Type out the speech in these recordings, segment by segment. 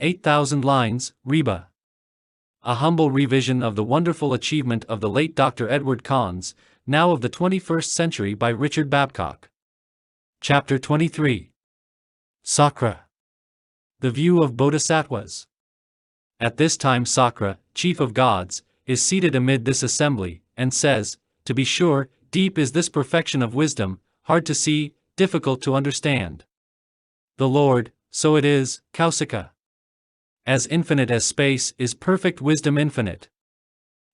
8,000 lines, Reba. A humble revision of the wonderful achievement of the late Dr. Edward Conze, now of the 21st century, by Richard Babcock. Chapter 23. Sakra. The View of Bodhisattvas. At this time Sakra, chief of gods, is seated amid this assembly, and says, "To be sure, deep is this perfection of wisdom, hard to see, difficult to understand. The Lord, so it is, Kausika. As infinite as space is perfect wisdom infinite.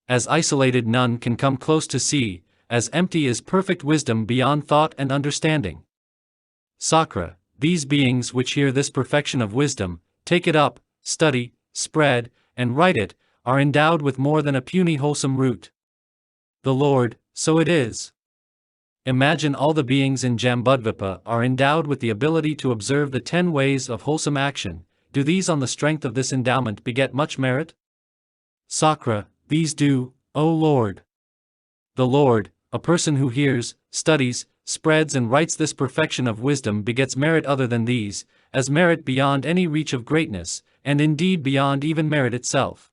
As isolated none can come close to see, as empty is perfect wisdom beyond thought and understanding. Sakra, these beings which hear this perfection of wisdom, take it up, study, spread, and write it, are endowed with more than a puny wholesome root. The Lord, so it is. Imagine all the beings in Jambudvipa are endowed with the ability to observe the 10 ways of wholesome action. Do these on the strength of this endowment beget much merit? Sakra, these do, O Lord. The Lord, a person who hears, studies, spreads and writes this perfection of wisdom begets merit other than these, as merit beyond any reach of greatness, and indeed beyond even merit itself.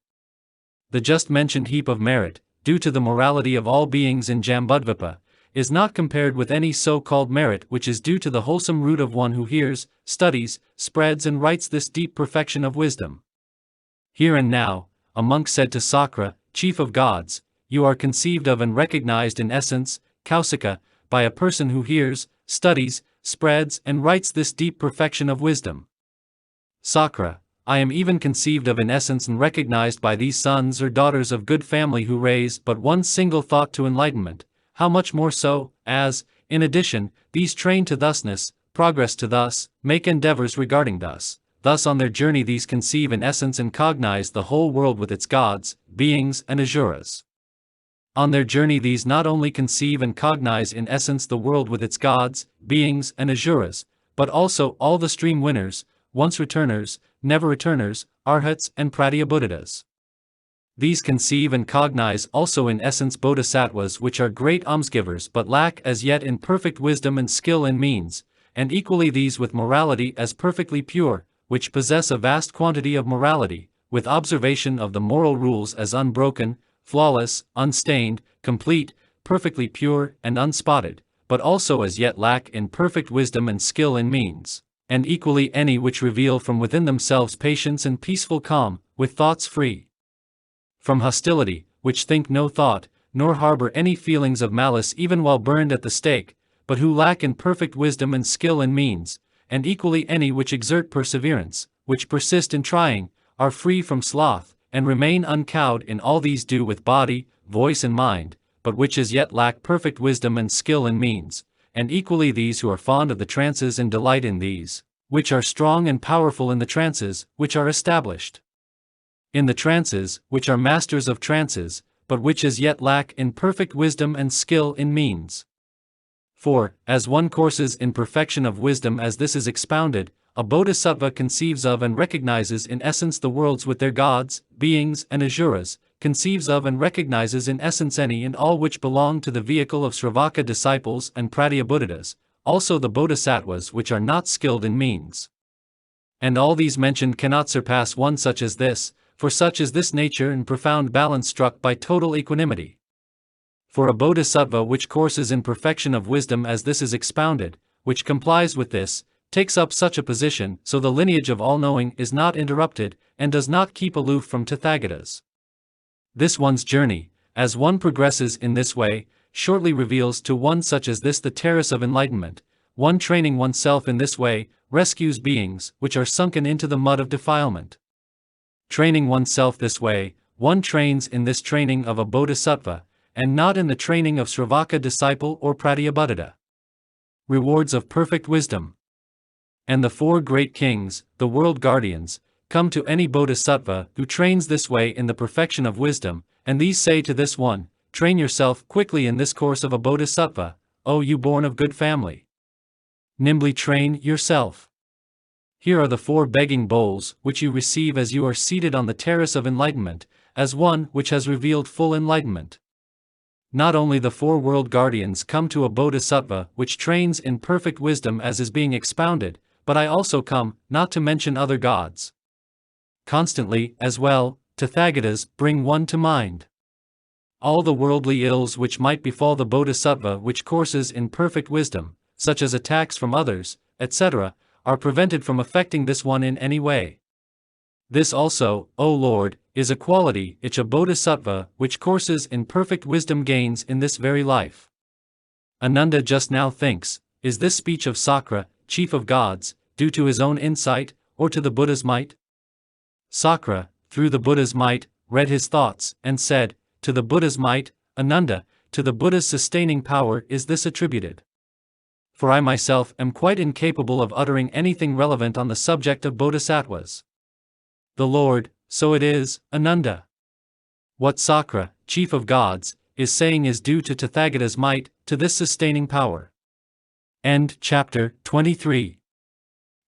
The just mentioned heap of merit, due to the morality of all beings in Jambudvipa, is not compared with any so-called merit which is due to the wholesome root of one who hears, studies, spreads and writes this deep perfection of wisdom. Here and now, a monk said to Sakra, chief of gods, "You are conceived of and recognized in essence, Kausika, by a person who hears, studies, spreads and writes this deep perfection of wisdom. Sakra, I am even conceived of in essence and recognized by these sons or daughters of good family who raise but one single thought to enlightenment. How much more so, as, in addition, these train to thusness, progress to thus, make endeavors regarding thus on their journey these conceive in essence and cognize the whole world with its gods, beings and asuras. On their journey these not only conceive and cognize in essence the world with its gods, beings and asuras, but also all the stream winners, once returners, never returners, arhats and pratyabuddhitas. These conceive and cognize also in essence bodhisattvas which are great almsgivers but lack as yet in perfect wisdom and skill in means, and equally these with morality as perfectly pure, which possess a vast quantity of morality, with observation of the moral rules as unbroken, flawless, unstained, complete, perfectly pure and unspotted, but also as yet lack in perfect wisdom and skill in means, and equally any which reveal from within themselves patience and peaceful calm, with thoughts free from hostility, which think no thought, nor harbor any feelings of malice even while burned at the stake, but who lack in perfect wisdom and skill in means, and equally any which exert perseverance, which persist in trying, are free from sloth, and remain uncowed in all these do with body, voice and mind, but which as yet lack perfect wisdom and skill in means, and equally these who are fond of the trances and delight in these, which are strong and powerful in the trances, which are established in the trances, which are masters of trances, but which as yet lack in perfect wisdom and skill in means. For, as one courses in perfection of wisdom as this is expounded, a bodhisattva conceives of and recognizes in essence the worlds with their gods, beings and asuras, conceives of and recognizes in essence any and all which belong to the vehicle of Sravaka disciples and pratyabuddhitas, also the bodhisattvas which are not skilled in means. And all these mentioned cannot surpass one such as this, for such is this nature in profound balance struck by total equanimity. For a bodhisattva which courses in perfection of wisdom as this is expounded, which complies with this, takes up such a position so the lineage of all-knowing is not interrupted, and does not keep aloof from Tathagatas. This one's journey, as one progresses in this way, shortly reveals to one such as this the terrace of enlightenment. One training oneself in this way, rescues beings which are sunken into the mud of defilement. Training oneself this way, one trains in this training of a bodhisattva, and not in the training of Sravaka disciple or pratyabuddhita. Rewards of perfect wisdom. And the 4 great kings, the world guardians, come to any bodhisattva who trains this way in the perfection of wisdom, and these say to this one, "Train yourself quickly in this course of a bodhisattva, O you born of good family. Nimbly train yourself. Here are the 4 begging bowls which you receive as you are seated on the terrace of enlightenment, as one which has revealed full enlightenment." Not only the 4 world guardians come to a bodhisattva which trains in perfect wisdom as is being expounded, but I also come, not to mention other gods. constantly, as well, Tathagatas bring one to mind. All the worldly ills which might befall the Bodhisattva which courses in perfect wisdom, such as attacks from others, etc., are prevented from affecting this one in any way. This also, O Lord, is a quality which a Bodhisattva which courses in perfect wisdom gains in this very life. Ananda just now thinks, is this speech of Sakra, chief of gods, due to his own insight, or to the Buddha's might? Sakra, through the Buddha's might, read his thoughts, and said, to the Buddha's might, Ananda, to the Buddha's sustaining power is this attributed. For I myself am quite incapable of uttering anything relevant on the subject of Bodhisattvas. The Lord, so it is, Ananda. What Sakra, chief of gods, is saying is due to Tathagata's might, to this sustaining power. End chapter 23.